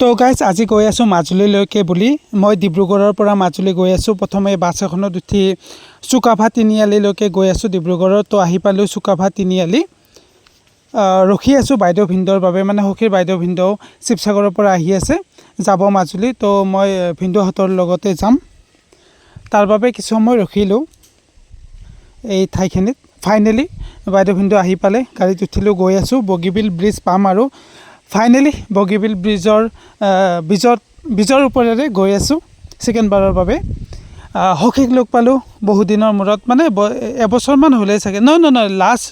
তো গাইজ আজি গৈ আছোঁ মাজুলীলৈকে বুলি মই ডিব্ৰুগড়ৰ পৰা মাজুলী গৈ আছোঁ। প্ৰথমে বাছ এখনত উঠি চুকাফা তিনিআলিলৈকে গৈ আছোঁ ডিব্ৰুগড়ত। তো আহি পালোঁ চুকাফা তিনিআলি। ৰখি আছোঁ বাইদেউ ভিনদেউৰ বাবে, মানে সখীৰ বাইদেউ ভিনদেউ শিৱসাগৰৰ পৰা আহি আছে যাব মাজুলী। তো মই ভিনদেউহঁতৰ লগতে যাম, তাৰ বাবে কিছু সময় ৰখিলোঁ এই ঠাইখিনিত। ফাইনেলি বাইদেউ ভিনদেউ আহি পালে, গাড়ীত উঠিলোঁ, গৈ আছোঁ। বগীবিল ব্ৰিজ পাম আৰু ফাইনেলি বগীবিল ব্ৰিজৰ ওপৰেৰে গৈ আছোঁ ছেকেণ্ডবাৰৰ বাবে। সখীক লগ পালোঁ বহুদিনৰ মূৰত, মানে এবছৰমান হ'লেই চাগে, নহয় লাষ্ট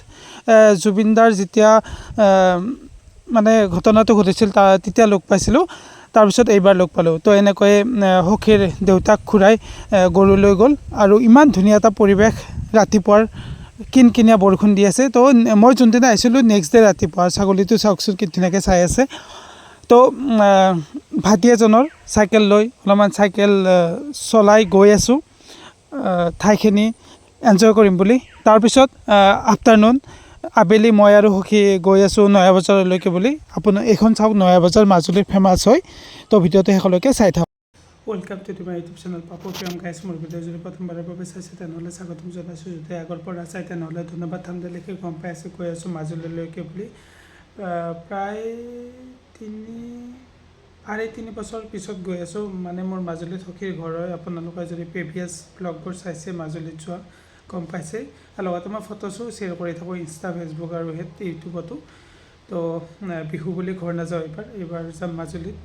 জুবিনদাৰ যেতিয়া মানে ঘটনাটো ঘটিছিল তেতিয়া লগ পাইছিলোঁ, তাৰপিছত এইবাৰ লগ পালোঁ। তো এনেকৈয়ে সখীৰ দেউতাক খুৰাই গৰু লৈ গ'ল আৰু ইমান ধুনীয়া এটা পৰিৱেশ। ৰাতিপুৱাৰ কিনকিনীয়া বৰষুণ দি আছে। তো মই যোনদিনা আহিছিলোঁ নেক্সট ডে ৰাতিপুৱা, ছাগলীটো চাওকচোন কি ধুনীয়াকৈ চাই আছে। তো ভাইটি এজনৰ চাইকেল লৈ অলপমান চাইকেল চলাই গৈ আছোঁ ঠাইখিনি এনজয় কৰিম বুলি। তাৰপিছত আফটাৰনুন আবেলি মই আৰু সখী গৈ আছোঁ নয়া বজাৰলৈকে বুলি। আপোনাৰ এইখন চাওক, নয়া বজাৰ মাজুলীৰ ফেমাছ হয়। তো ভিডিঅ'টো শেষলৈকে চাই থাকক। Welcome to my YouTube channel Papu Priyam guys. মোৰ ভিডিঅ' যদি প্ৰথমবাৰৰ বাবে চাইছে তেনেহ'লে স্বাগতম জনাইছোঁ। যদি আগৰ পৰা চাই তেনেহ'লে ধন্যবাদ। ঠাণ্ডালৈকে গম পাই আছোঁ গৈ আছোঁ মাজুলীলৈকে বুলি। প্ৰায় 3.5 বছৰ পিছত গৈ আছোঁ। মানে মোৰ মাজুলীত সখীৰ ঘৰ হয়। আপোনালোকে যদি প্ৰিভিয়াছ ব্লগবোৰ চাইছে মাজুলীত যোৱা গম পাইছে। আৰু লগতে মই ফটোছো শ্বেয়াৰ কৰি থাকোঁ ইনষ্টা, ফেচবুক আৰু ইউটিউবতো। তো বিহু বুলি ঘৰ নাযাওঁ এইবাৰ যাম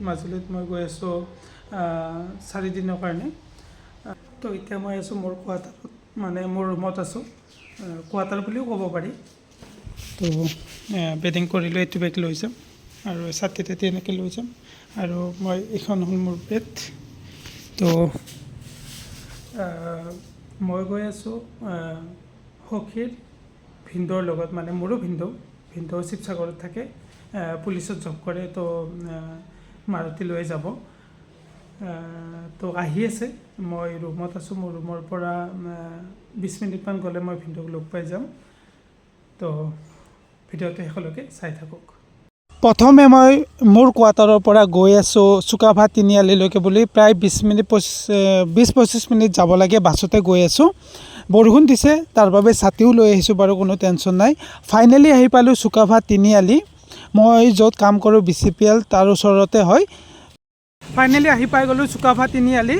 মাজুলীত মই গৈ আছোঁ 4 দিনৰ কাৰণে। তো এতিয়া মই আছোঁ মোৰ কোৱাৰ্টাৰত, মানে মোৰ ৰুমত আছোঁ, কোৱাৰ্টাৰ বুলিও ক'ব পাৰি। তো বেডিং কৰিলোঁ, এইটো বেগ লৈ যাম আৰু ছাতি তাতি এনেকৈ লৈ যাম। আৰু মই এইখন হ'ল মোৰ বেড। তো মই গৈ আছোঁ সখীৰ ভিনদেউৰ লগত, মানে মোৰো ভিনদেউ শিৱসাগৰত থাকে, পুলিচত জব কৰে। তো মাৰুতি লৈ যাব। তো আহি আছে, মই ৰুমত আছোঁ। মোৰ ৰুমৰ পৰা 20 মিনিটমান গ'লে মই ভিনদেউক লগ পাই যাম। তো ভিডিঅ'টো শেষলৈকে চাই থাকক। প্ৰথমে মই মোৰ কোৱাৰ্টাৰৰ পৰা গৈ আছোঁ চুকাফা তিনিআলিলৈকে বুলি। প্ৰায় 20-25 মিনিট যাব লাগে, বাছতে গৈ আছোঁ। বৰষুণ দিছে, তাৰ বাবে ছাতিও লৈ আহিছোঁ বাৰু, কোনো টেনশ্যন নাই। ফাইনেলি আহি পালোঁ চুকাফা তিনিআলি। মই য'ত কাম কৰোঁ BCPL তাৰ ওচৰতে হয়। ফাইনেলি আহি পাই গ'লোঁ চুকাফা তিনিআলি।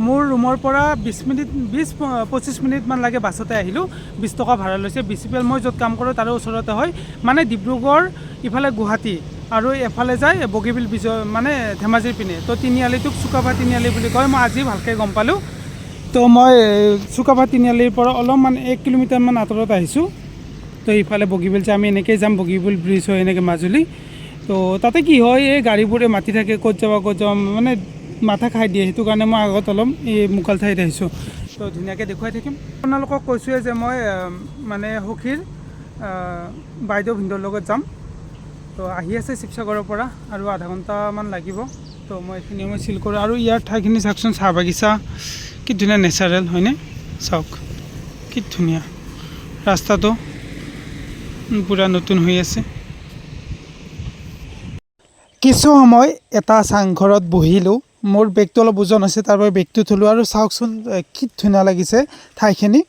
মোৰ ৰুমৰ পৰা 20-25 মিনিটমান লাগে, বাছতে আহিলোঁ। 20 টকা ভাড়া লৈছে। BCPL মই য'ত কাম কৰোঁ তাৰে ওচৰতে হয়, মানে ডিব্ৰুগড় ইফালে গুৱাহাটী আৰু এফালে যায় বগীবিল ব্ৰিজৰ, মানে ধেমাজিৰ পিনে। তো তিনিআলিটোক চুকাফা তিনিআলি বুলি কয়, মই আজি ভালকৈ গম পালোঁ। তো মই চুকাফা তিনিআলিৰ পৰা অলপমান 1 কিলোমিটাৰমান আঁতৰত আহিছোঁ। তো ইফালে বগীবিল যে আমি এনেকৈ যাম, বগীবিল ব্ৰিজ হয় এনেকৈ মাজুলী। তো তাতে কি হয়, এই গাড়ীবোৰে মাতি থাকে ক'ত যাব, মানে মাথা খাই দিয়ে। সেইটো কাৰণে মই আগত অলপ এই মুকল ঠাইত আহিছোঁ। তো ধুনীয়াকৈ দেখুৱাই থাকিম। আপোনালোকক কৈছোঁৱে যে মই মানে সখীৰ বাইদেউ ভিনদেউৰ লগত যাম। তো আহি আছে শিৱসাগৰৰ পৰা আৰু আধা ঘণ্টামান লাগিব। তো মই এইখিনি মই চিল কৰোঁ। আৰু ইয়াৰ ঠাইখিনি চাওকচোন, চাহ বাগিচা কি ধুনীয়া, নেচাৰেল হয়নে? চাওক কি ধুনীয়া, ৰাস্তাটো পূৰা নতুন হৈ আছে। কিছু সময় এটা চাংঘৰত বহিলোঁ। মোৰ বেগটো অলপ ওজন আছে, তাৰ বাবে বেগটো থলোঁ। আৰু চাওকচোন কি ধুনীয়া লাগিছে ঠাইখিনি,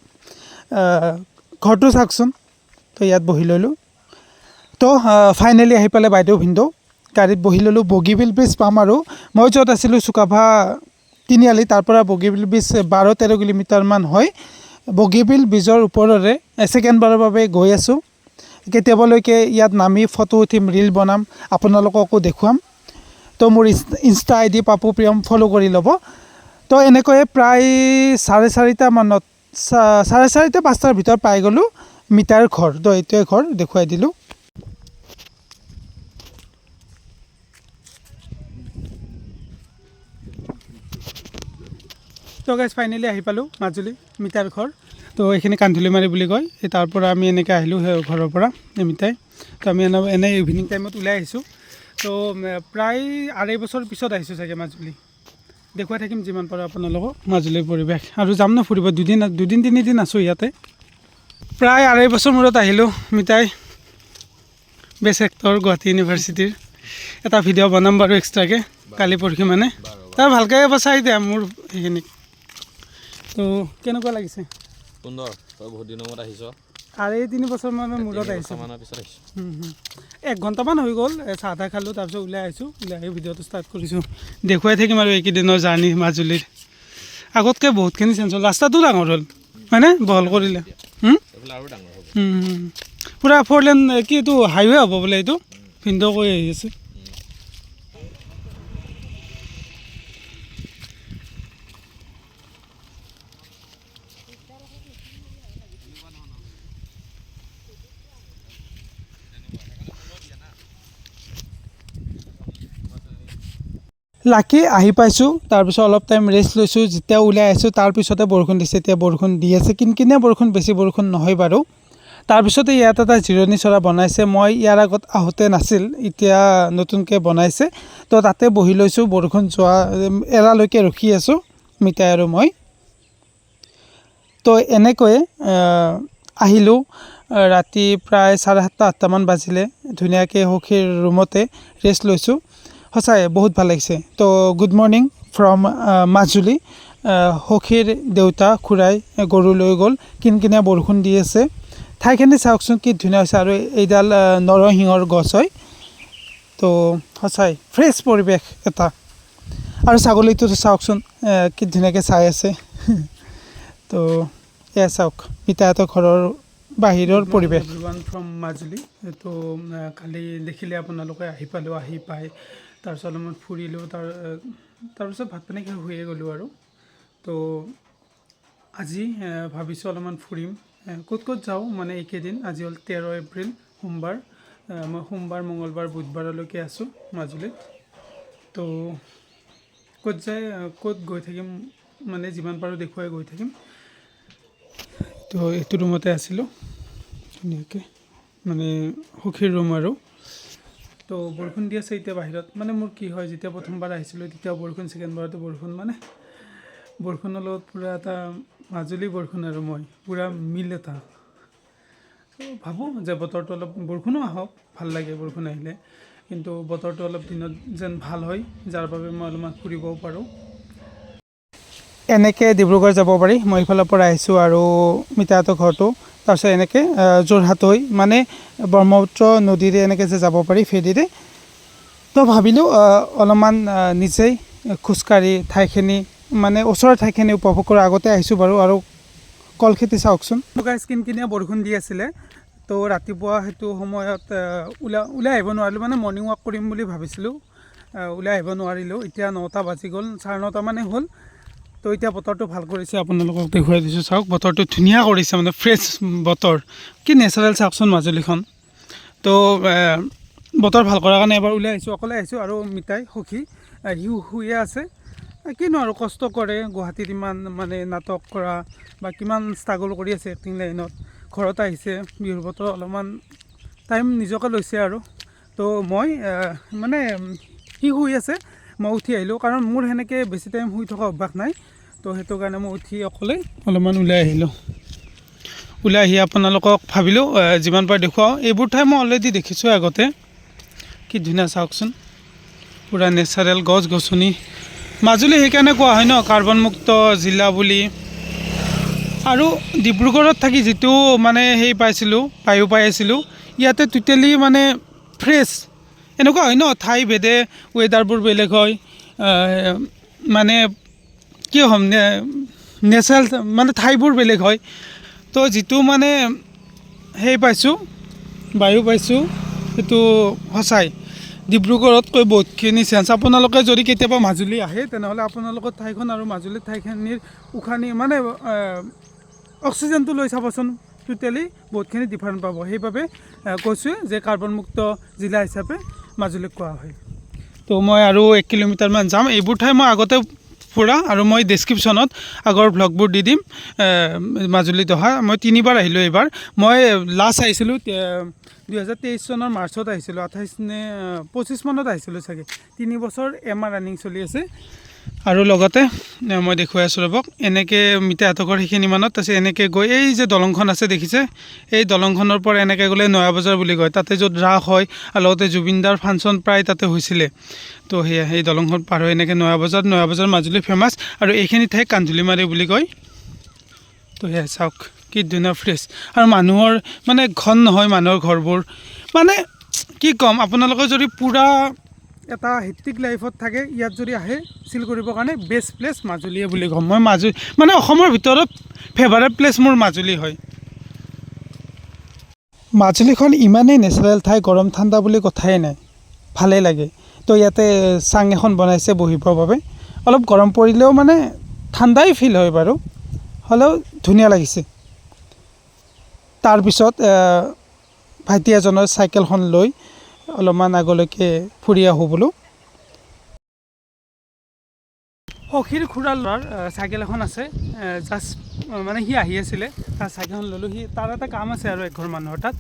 ঘৰটো চাওকচোন। তো ইয়াত বহি ল'লোঁ। তো ফাইনেলি আহি পালে বাইদেউ ভিনদেউ, গাড়ীত বহি ল'লোঁ। বগীবিল ব্ৰিজ পাম আৰু মই য'ত আছিলোঁ চুকাফা তিনিআলি, তাৰ পৰা বগীবিল ব্ৰিজ 12-13 কিলোমিটাৰমান হয়। বগীবিল ব্ৰিজৰ ওপৰৰে ছেকেণ্ডবাৰৰ বাবে গৈ আছোঁ। কেতিয়াবালৈকে ইয়াত নামি ফটো উঠিম, ৰীল বনাম, আপোনালোককো দেখুৱাম। তো মোৰ Insta ID Papu Priyam, follow' কৰি ল'ব। তো এনেকৈয়ে প্ৰায় 4:30-5টাৰ ভিতৰত পাই গ'লোঁ মিতাৰ ঘৰ। তো এইটোৱে ঘৰ, দেখুৱাই দিলোঁ। তো গাইজ ফাইনেলি আহি পালোঁ মাজুলী, মিতাৰ ঘৰ। তো এইখিনি কান্ধুলিমাৰি বুলি কয়। তাৰ পৰা আমি এনেকৈ আহিলোঁ ঘৰৰ পৰা মিতাই। তো আমি এনেই ইভিনিং টাইমত ওলাই আহিছোঁ। তো প্ৰায় 2.5 বছৰ পিছত আহিছোঁ চাগে মাজুলী। দেখুৱাই থাকিম যিমান পাৰোঁ আপোনালোকক মাজুলীৰ পৰিৱেশ। আৰু যাম ন ফুৰিব, 2-3 দিন আছোঁ ইয়াতে। প্ৰায় 2.5 বছৰ মূৰত আহিলোঁ মিতাই, বেষ্ট এক্টৰ গুৱাহাটী ইউনিভাৰ্চিটিৰ। এটা ভিডিঅ' বনাম বাৰু এক্সট্ৰাকৈ কালি পৰহি মানে তাৰ ভালকৈ এবাৰ চাই দিয়া মোৰ সেইখিনিক তো কেনেকুৱা লাগিছে সুন্দৰ তই বহুত দিনৰ মূৰত আহিছ আৰু এই 3 বছৰমানৰ মূৰত আহিছোঁ এক ঘণ্টামান হৈ গ'ল চাহ তাহ খালোঁ তাৰপিছত ওলাই আহিছোঁ ওলাই আহি ভিডিঅ'টো ষ্টাৰ্ট কৰিছোঁ দেখুৱাই থাকিম আৰু এইকেইদিনৰ জাৰ্ণি মাজুলীৰ আগতকৈ বহুতখিনি চেঞ্জ হ'ল ৰাস্তাটো ডাঙৰ হ'ল হয়নে বহল কৰিলে পূৰা 4 লেন কি এইটো হাইৱে হ'ব বোলে এইটো ভিনদেউ কৈ আহি আছে লাকি আহি পাইছোঁ তাৰপিছত অলপ টাইম ৰেষ্ট লৈছোঁ যেতিয়া ওলাই আহিছোঁ তাৰপিছতে বৰষুণ দিছে এতিয়া বৰষুণ দি আছে কিনকিনীয়া বৰষুণ বেছি বৰষুণ নহয় বাৰু তাৰপিছতে ইয়াত এটা জিৰণি চৰা বনাইছে মই ইয়াৰ আগত আহোঁতে নাছিল এতিয়া নতুনকৈ বনাইছে তো তাতে বহি লৈছোঁ বৰষুণ যোৱা এৰালৈকে ৰখি আছোঁ মিতাই আৰু মই তো এনেকৈ আহিলোঁ ৰাতি প্ৰায় 7:30-8টামান বাজিলে ধুনীয়াকৈ সখীৰ ৰুমতে ৰেষ্ট লৈছোঁ সঁচাই বহুত ভাল লাগিছে তো গুড মৰ্ণিং ফ্ৰম মাজুলী সখীৰ দেউতা খুৰাই গৰু লৈ গ'ল কিনকিনীয়া বৰষুণ দি আছে ঠাইখিনি চাওকচোন কি ধুনীয়া হৈছে আৰু এইডাল নৰসিংহৰ গছ হয় তো সঁচাই ফ্ৰেছ পৰিৱেশ এটা আৰু ছাগলীটোতো চাওকচোন কি ধুনীয়াকৈ চাই আছে তো এয়া চাওক পিতাহঁতৰ ঘৰৰ বাহিৰৰ পৰিৱেশ এভৰিৱান ফ্ৰম মাজুলী তো কালি দেখিলে আপোনালোকে আহি পালোঁ আহি পাই তাৰপিছত অলপমান ফুৰিলোঁ তাৰপিছত ভাত পানী খাই শুয়ে গ'লোঁ আৰু তো আজি ভাবিছোঁ অলপমান ফুৰিম ক'ত ক'ত যাওঁ মানে এইকেইদিন আজি হ'ল 13 এপ্ৰিল সোমবাৰ মই সোমবাৰ মঙলবাৰ বুধবাৰলৈকে আছোঁ মাজুলীত তো ক'ত যায় ক'ত গৈ থাকিম মানে যিমান পাৰোঁ দেখুৱাই গৈ থাকিম তো এইটো ৰুমতে আছিলোঁ ধুনীয়াকৈ মানে সখীৰ ৰুম আৰু তো বৰষুণ দি আছে এতিয়া বাহিৰত মানে মোৰ কি হয় যেতিয়া প্ৰথমবাৰ আহিছিলোঁ তেতিয়া বৰষুণ ছেকেণ্ডবাৰতো বৰষুণ মানে বৰষুণৰ লগত পূৰা এটা মাজুলী বৰষুণ আৰু মই পূৰা মিল এটা ভাবোঁ যে বতৰটো অলপ বৰষুণো আহক ভাল লাগে বৰষুণ আহিলে কিন্তু বতৰটো অলপ দিনত যেন ভাল হয় যাৰ বাবে মই অলপমান ফুৰিবও পাৰোঁ এনেকৈ ডিব্ৰুগড় যাব পাৰি মই এইফালৰ পৰা আহিছোঁ আৰু মিতাহঁতৰ ঘৰটো তাৰপিছত এনেকৈ যোৰহাট হৈ মানে ব্ৰহ্মপুত্ৰ নদীৰে এনেকৈ যে যাব পাৰি ফেৰীৰে তো ভাবিলোঁ অলপমান নিজেই খোজকাঢ়ি ঠাইখিনি মানে ওচৰৰ ঠাইখিনি উপভোগ কৰাৰ আগতে আহিছোঁ বাৰু আৰু কলখেতি চাওকচোন কিনকিনীয়া বৰষুণ দি আছিলে তো ৰাতিপুৱা সেইটো সময়ত ওলাই আহিব নোৱাৰিলোঁ মানে মৰ্ণিং ৱাক কৰিম বুলি ভাবিছিলোঁ ওলাই আহিব নোৱাৰিলোঁ এতিয়া 9টা বাজি গ'ল 9:30 মানে হ'ল তো এতিয়া বতৰটো ভাল কৰিছে আপোনালোকক দেখুৱাই দিছোঁ চাওক বতৰটো ধুনীয়া কৰিছে মানে ফ্ৰেছ বতৰ কি নেচাৰেল চাওকচোন মাজুলীখন তো বতৰ ভাল কৰাৰ কাৰণে এবাৰ ওলাই আহিছোঁ অকলে আহিছোঁ আৰু মিতাই সখী সি শুয়ে আছে কিনো আৰু কষ্ট কৰে গুৱাহাটীত ইমান মানে নাটক কৰা বা কিমান ষ্ট্ৰাগল কৰি আছে এক্টিং লাইনত ঘৰত আহিছে বিহুৰ বতৰ অলপমান টাইম নিজকে লৈছে আৰু তো মই মানে সি শুই আছে মই উঠি আহিলোঁ কাৰণ মোৰ সেনেকৈ বেছি টাইম শুই থকা অভ্যাস নাই তো সেইটো কাৰণে মই উঠি অকলে অলপমান ওলাই আহিলোঁ ওলাই আহি আপোনালোকক ভাবিলোঁ যিমান পাৰোঁ দেখুৱাওঁ এইবোৰ ঠাই মই অলৰেডি দেখিছোঁ আগতে কি ধুনীয়া চাওকচোন পূৰা নেচাৰেল গছ গছনি মাজুলী সেইকাৰণে কোৱা হয় ন কাৰ্বনমুক্ত জিলা বুলি আৰু ডিব্ৰুগড়ত থাকি যিটো মানে সেই পাইছিলোঁ বায়ু পাই আছিলোঁ ইয়াতে টোটেলি মানে ফ্ৰেছ এনেকুৱা হয় ন ঠাই ভেদে ৱেডাৰবোৰ বেলেগ হয় মানে কি হ'ম নেচাৰেল মানে ঠাইবোৰ বেলেগ হয় তো যিটো মানে সেই পাইছোঁ বায়ু পাইছোঁ সেইটো সঁচাই ডিব্ৰুগড়তকৈ বহুতখিনি চেঞ্জ আপোনালোকে যদি কেতিয়াবা মাজুলী আহে তেনেহ'লে আপোনালোকৰ ঠাইখন আৰু মাজুলীৰ ঠাইখিনিৰ উশাহ মানে অক্সিজেনটো লৈ চাবচোন টোটেলি বহুতখিনি ডিফাৰেণ্ট পাব সেইবাবে কৈছোঁ যে কাৰ্বনমুক্ত জিলা হিচাপে মাজুলীক কোৱা হয় তো মই আৰু 1 কিলোমিটাৰমান যাম এইবোৰ ঠাই মই আগতে ফুৰা আৰু মই ডেছক্ৰিপশ্যনত আগৰ ভ্লগবোৰ দি দিম মাজুলীত অহা মই 3বাৰ আহিলোঁ এইবাৰ মই লাষ্ট আহিছিলোঁ 2023 চনৰ মাৰ্চত আহিছিলোঁ 28 নে 25 মানত আহিছিলোঁ চাগে 3 বছৰ এমাহ ৰানিং চলি আছে আৰু লগতে মই দেখুৱাই আছোঁ ৰ'বক এনেকৈ মিতাহঁতৰ সেইখিনি মানত তাৰপিছত এনেকৈ গৈ এই যে দলংখন আছে দেখিছে এই দলংখনৰ পৰা এনেকৈ গ'লে নয়া বজাৰ বুলি কয় তাতে য'ত ৰাস হয় আৰু লগতে জুবিনদাৰ ফাংচন প্ৰায় তাতে হৈছিলে তো সেয়া সেই দলংখন পাৰ হৈ এনেকৈ নয়া বজাৰ মাজুলী ফেমাছ আৰু এইখিনি ঠাই কান্ধুলিমাৰি বুলি কয় তো সেয়া চাওক কি ধুনীয়া ফ্ৰেছ আৰু মানুহৰ মানে ঘন নহয় মানুহৰ ঘৰবোৰ মানে কি ক'ম আপোনালোকে যদি পূৰা এটা হেক্টিক লাইফত থাকে ইয়াত যদি আহে চিল কৰিবৰ কাৰণে বেষ্ট প্লেচ মাজুলীয়ে বুলি ক'ম মই মাজুলী মানে অসমৰ ভিতৰত ফেভাৰেট প্লেচ মোৰ মাজুলী হয় মাজুলীখন ইমানেই নেচাৰেল ঠাই গৰম ঠাণ্ডা বুলি কথাই নাই ভালেই লাগে তো ইয়াতে চাং এখন বনাইছে বহিবৰ বাবে অলপ গৰম পৰিলেও মানে ঠাণ্ডাই ফিল হয় বাৰু হ'লেও ধুনীয়া লাগিছে তাৰপিছত ভাইটি এজনৰ চাইকেলখন লৈ অলপমান আগলৈকে ফুৰি আহোঁ বোলো সখীৰ খুৰাৰ ল'ৰাৰ চাইকেল এখন আছে জাষ্ট মানে সি আহি আছিলে তাৰ চাইকেলখন ল'লোঁ সি তাৰ এটা কাম আছে আৰু এঘৰ মানুহৰ তাত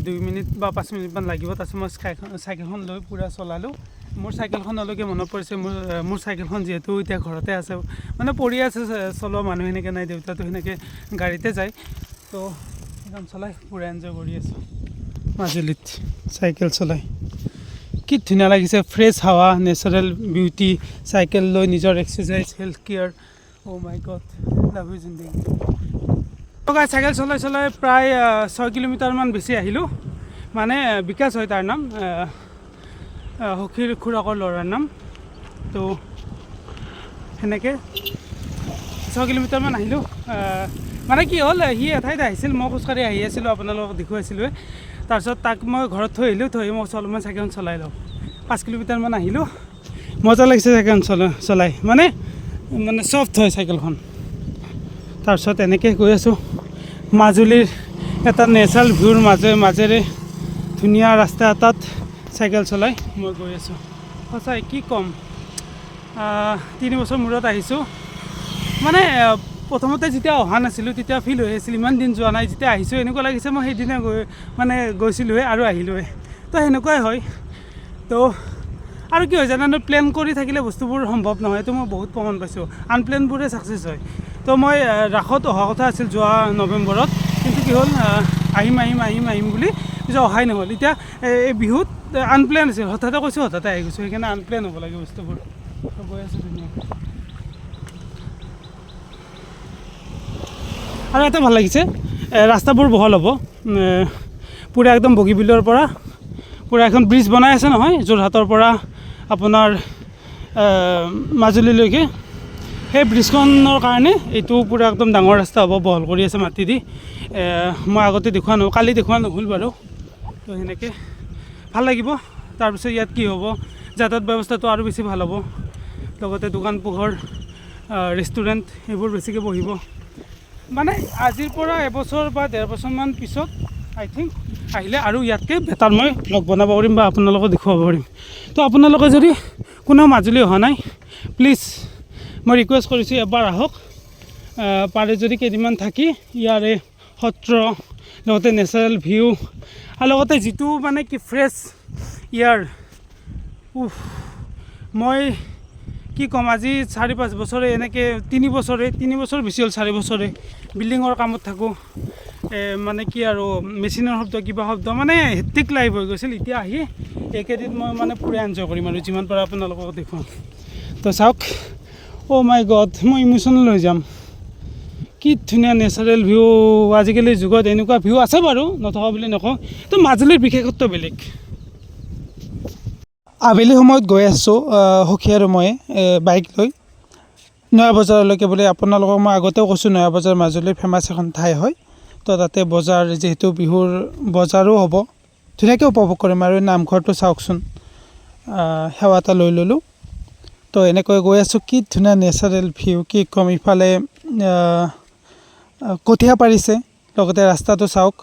2 মিনিট বা 5 মিনিটমান লাগিব তাৰপিছত মই চাইকেলখন লৈ পূৰা চলালোঁ মোৰ চাইকেলখনলৈকে মনত পৰিছে মোৰ চাইকেলখন যিহেতু এতিয়া ঘৰতে আছে মানে পৰি আছে চলোৱা মানুহ সেনেকৈ নাই দেউতাটো সেনেকৈ গাড়ীতে যায় তো সেইখন চলাই পূৰা এনজয় কৰি আছোঁ মাজুলীত চাইকেল চলাই কি ধুনীয়া লাগিছে ফ্ৰেছ হাৱা নেচাৰেল বিউটি চাইকেল লৈ নিজৰ exercise health care O' my god love you Zindagi cycle চলাই প্ৰায় 6 কিলোমিটাৰমান বেছি আহিলোঁ মানে বিকাশ হয় তাৰ নাম সখীৰ খুৰাকৰ ল'ৰাৰ নাম তো সেনেকৈ 6 কিলোমিটাৰমান আহিলোঁ মানে কি হ'ল সি এঠাইত আহিছিল মই খোজকাঢ়ি আহি আছিলোঁ আপোনালোকক দেখুৱাইছিলোঁৱে তাৰপিছত তাক মই ঘৰত থৈ আহিলোঁ থৈ মই অলপমান চাইকেলখন চলাই লওঁ 5 কিলোমিটাৰমান আহিলোঁ মজা লাগিছে চাইকেলখন চলাই মানে চফ্ট হয় চাইকেলখন তাৰপিছত এনেকৈ গৈ আছোঁ মাজুলীৰ এটা নেচাৰেল ভিউৰ মাজেৰে ধুনীয়া ৰাস্তা এটাত চাইকেল চলাই মই গৈ আছোঁ সঁচাই কি ক'ম 3 বছৰ মূৰত আহিছোঁ মানে প্ৰথমতে যেতিয়া অহা নাছিলোঁ তেতিয়া ফিল হৈ আছিল ইমান দিন যোৱা নাই যেতিয়া আহিছোঁ এনেকুৱা লাগিছে মই সেইদিনা গৈছিলোঁহে আৰু আহিলোঁহে তো সেনেকুৱাই হয় তো আৰু কি হয় জানানে প্লেন কৰি থাকিলে বস্তুবোৰ সম্ভৱ নহয় তো মই বহুত প্ৰমাণ পাইছোঁ আনপ্লেনবোৰে ছাকচেছ হয় তো মই ৰাসত অহা কথা আছিল যোৱা নৱেম্বৰত কিন্তু কি হ'ল আহিম বুলি পিছত অহাই নহ'ল এতিয়া এই বিহুত আনপ্লেন আছিল হঠাতে কৈছোঁ হঠাতে আহি গৈছোঁ সেইকাৰণে আনপ্লেন হ'ব লাগে বস্তুবোৰ গৈ আছোঁ ধুনীয়াকৈ আৰু এটা ভাল লাগিছে ৰাস্তাবোৰ বহল হ'ব পূৰা একদম বগীবিলৰ পৰা পূৰা এখন ব্ৰিজ বনাই আছে নহয় যোৰহাটৰ পৰা আপোনাৰ মাজুলীলৈকে সেই ব্ৰিজখনৰ কাৰণে এইটো পূৰা একদম ডাঙৰ ৰাস্তা হ'ব বহল কৰি আছে মাটি দি মই আগতে কালি দেখুওৱা নহ'ল বাৰু তো সেনেকৈ ভাল লাগিব তাৰপিছত ইয়াত কি হ'ব যাতায়াত ব্যৱস্থাটো আৰু বেছি ভাল হ'ব লগতে দোকান পোহৰ ৰেষ্টুৰেণ্ট এইবোৰ বেছিকৈ বহিব মানে আজিৰ পৰা এবছৰ বা 1.5 বছৰমান পিছত আই থিংক আহিলে আৰু ইয়াতকৈ বেটাৰ মই ব্লগ বনাব পাৰিম বা আপোনালোকক দেখুৱাব পাৰিম তো আপোনালোকে যদি কোনেও মাজুলী অহা নাই প্লিজ মই ৰিকুৱেষ্ট কৰিছোঁ এবাৰ আহক পাৰে যদি কেইদিনমান থাকি ইয়াৰে সত্ৰ লগতে নেচাৰেল ভিউ আৰু লগতে যিটো মানে কি ফ্ৰেছ ইয়াৰ মই কি ক'ম আজি 4-5 বছৰে এনেকৈ 3 বছৰ বেছি হ'ল 4 বছৰে বিল্ডিঙৰ কামত থাকোঁ মানে কি আৰু মেচিনৰ শব্দ কিবা শব্দ মানে হেক্টিক লাইফ হৈ গৈছিল এতিয়া আহি এইকেইদিন মই মানে পূৰা এনজয় কৰিম আৰু যিমান পাৰে আপোনালোকক দেখুৱাম তো চাওক অ' মাই গড মই ইম'চনেল হৈ যাম কি ধুনীয়া নেচাৰেল ভিউ আজিকালিৰ যুগত এনেকুৱা ভিউ আছে বাৰু নথকা বুলি নকওঁ তো মাজুলীৰ বিশেষত্ব বেলেগ আবেলি সময়ত গৈ আছোঁ সখী আৰু মই বাইক লৈ নয়া বজাৰলৈকে বুলি আপোনালোকক মই আগতেও কৈছোঁ নয়া বজাৰ মাজুলীৰ ফেমাছ এখন ঠাই হয় তো তাতে বজাৰ যিহেতু বিহুৰ বজাৰো হ'ব ধুনীয়াকৈ উপভোগ কৰিম আৰু নামঘৰটো চাওকচোন সেৱা এটা লৈ ল'লোঁ তো এনেকৈ গৈ আছোঁ কি ধুনীয়া নেচাৰেল ভিউ কি ক'ম ইফালে কঠীয়া পাৰিছে লগতে ৰাস্তাটো চাওক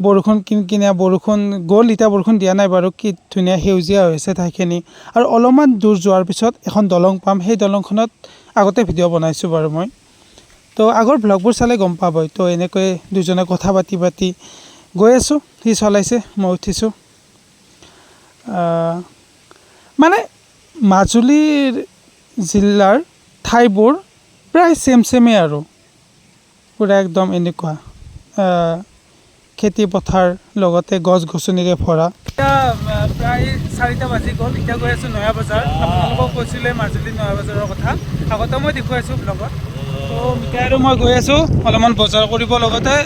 বৰষুণ কিনকিনীয়া বৰষুণ গ'ল এতিয়া বৰষুণ দিয়া নাই বাৰু কি ধুনীয়া সেউজীয়া হৈছে ঠাইখিনি আৰু অলপমান দূৰ যোৱাৰ পিছত এখন দলং পাম সেই দলংখনত আগতে ভিডিঅ' বনাইছোঁ বাৰু মই তো আগৰ ভ্লগবোৰ চালে গম পাবই তো এনেকৈ দুজনে কথা পাতি গৈ আছোঁ সি চলাইছে মই উঠিছোঁ মানে মাজুলীৰ জিলাৰ ঠাইবোৰ প্ৰায় ছেমেই আৰু পূৰা একদম এনেকুৱা খেতি পথাৰ লগতে গছ গছনিৰে ভৰা। এতিয়া প্ৰায় 4টা বাজি গ'ল। এতিয়া গৈ আছোঁ নয়া বজাৰ। আপোনালোকক কৈছিলোঁ মাজুলী নয়া বজাৰৰ কথা, আগতে মই দেখুৱাইছোঁ ব্লগত। তো মিতাই আৰু মই গৈ আছোঁ অলপমান বজাৰ কৰিব, লগতে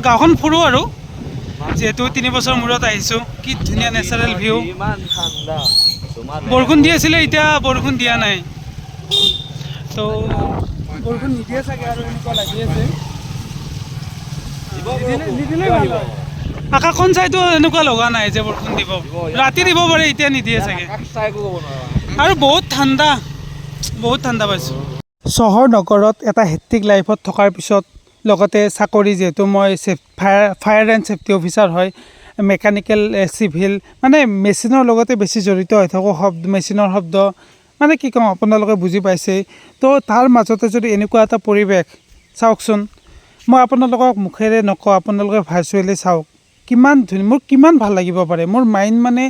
গাঁওখন ফুৰোঁ আৰু যিহেতু 3 বছৰ মূৰত আহিছোঁ। কি ধুনীয়া নেচাৰেল ভিউ। বৰষুণ দি আছিলে, এতিয়া বৰষুণ দিয়া নাই। তো বৰষুণ নিদিয়ে চাগে আৰু এনেকুৱা লাগি আছে। নিদিলে ভাল হয়। আকাশখন চাইতো এনেকুৱা লগা নাই যে বৰষুণ দিব। ৰাতি দিব পাৰে, এতিয়া নিদিয়ে চাগে। আৰু বহুত ঠাণ্ডা পাইছোঁ। চহৰ নগৰত এটা হেক্টিক লাইফত থকাৰ পিছত, লগতে চাকৰি যিহেতু মই ফায়াৰ এণ্ড ছেফটি অফিচাৰ হয়, মেকানিকেল চিভিল মানে মেচিনৰ লগতে বেছি জড়িত হৈ থাকোঁ। মেচিনৰ শব্দ মানে কি ক'ম, আপোনালোকে বুজি পাইছেই। তো তাৰ মাজতে যদি এনেকুৱা এটা পৰিৱেশ চাওকচোন, মই আপোনালোকক মুখেৰে নকওঁ, আপোনালোকে ভাৰ্চুৱেলি চাওক কিমান ধুনীয়া, মোৰ কিমান ভাল লাগিব পাৰে। মোৰ মাইণ্ড মানে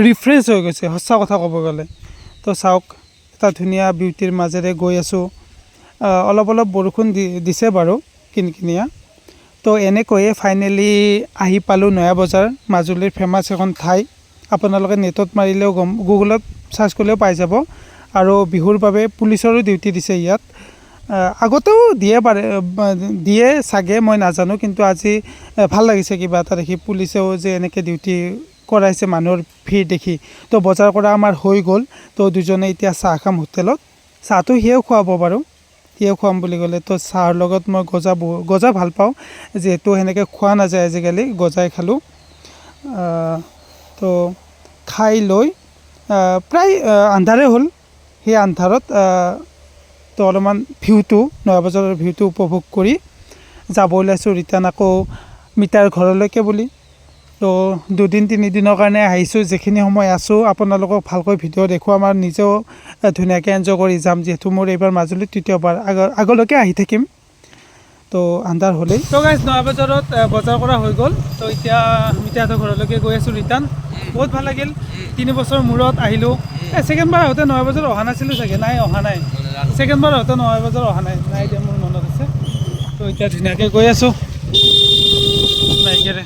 ৰিফ্ৰেছ হৈ গৈছে সঁচা কথা ক'ব গ'লে। তো চাওক, এটা ধুনীয়া বিউটিৰ মাজেৰে গৈ আছোঁ। অলপ বৰষুণ দিছে বাৰু কিনকিনীয়া। তো এনেকৈয়ে ফাইনেলি আহি পালোঁ নয়া বজাৰ, মাজুলীৰ ফেমাছ এখন ঠাই। আপোনালোকে নেটত মাৰিলেও গুগলত চাৰ্চ কৰিলেও পাই যাব। আৰু বিহুৰ বাবে পুলিচৰো ডিউটি দিছে ইয়াত। আগতেও দিয়ে চাগে, মই নাজানো, কিন্তু আজি ভাল লাগিছে কিবা এটা দেখি। পুলিচেও যে এনেকৈ ডিউটি কৰাইছে মানুহৰ ভিৰ দেখি। তো বজাৰ কৰা আমাৰ হৈ গ'ল। তো দুজনে এতিয়া চাহ খাম হোটেলত। চাহটো সিয়েও খুৱাব বাৰু, সিয়েও খুৱাম বুলি ক'লে। তো চাহৰ লগত মই গজা ভাল পাওঁ, যিহেতু সেনেকৈ খোৱা নাযায় আজিকালি, গজাই খালোঁ। তো খাই লৈ প্ৰায় আন্ধাৰে হ'ল। সেই আন্ধাৰত তো অলপমান ভিউটো, নয়া বজাৰৰ ভিউটো উপভোগ কৰি যাব ওলাইছোঁ ৰিটাৰ্ণ আকৌ মিতাৰ ঘৰলৈকে বুলি। তো 2-3 দিনৰ কাৰণে আহিছোঁ। যিখিনি সময় আছোঁ আপোনালোকক ভালকৈ ভিডিঅ' দেখুৱাম আৰু নিজেও ধুনীয়াকৈ এনজয় কৰি যাম, যিহেতু মোৰ এইবাৰ মাজুলীত 3য়বাৰ। আগলৈকে আহি থাকিম। তো আন্ধাৰ হ'লেই। তো গাইজ, নয়া বজাৰত বজাৰ কৰা হৈ গ'ল। তো এতিয়া মিতাহঁতৰ ঘৰলৈকে গৈ আছোঁ ৰিটাৰ্ণ। বহুত ভাল লাগিল, 3 বছৰ মূৰত আহিলোঁ। ছেকেণ্ডবাৰ আহোঁতে নয়া বজাৰ অহা নাছিলোঁ চাগে, অহা নাই। ছেকেণ্ডবাৰ আহোঁতে নয়া বজাৰ অহা নাই দিয়া, মোৰ মনত আছে। তো এতিয়া ধুনীয়াকৈ গৈ আছোঁ বাইকেৰে।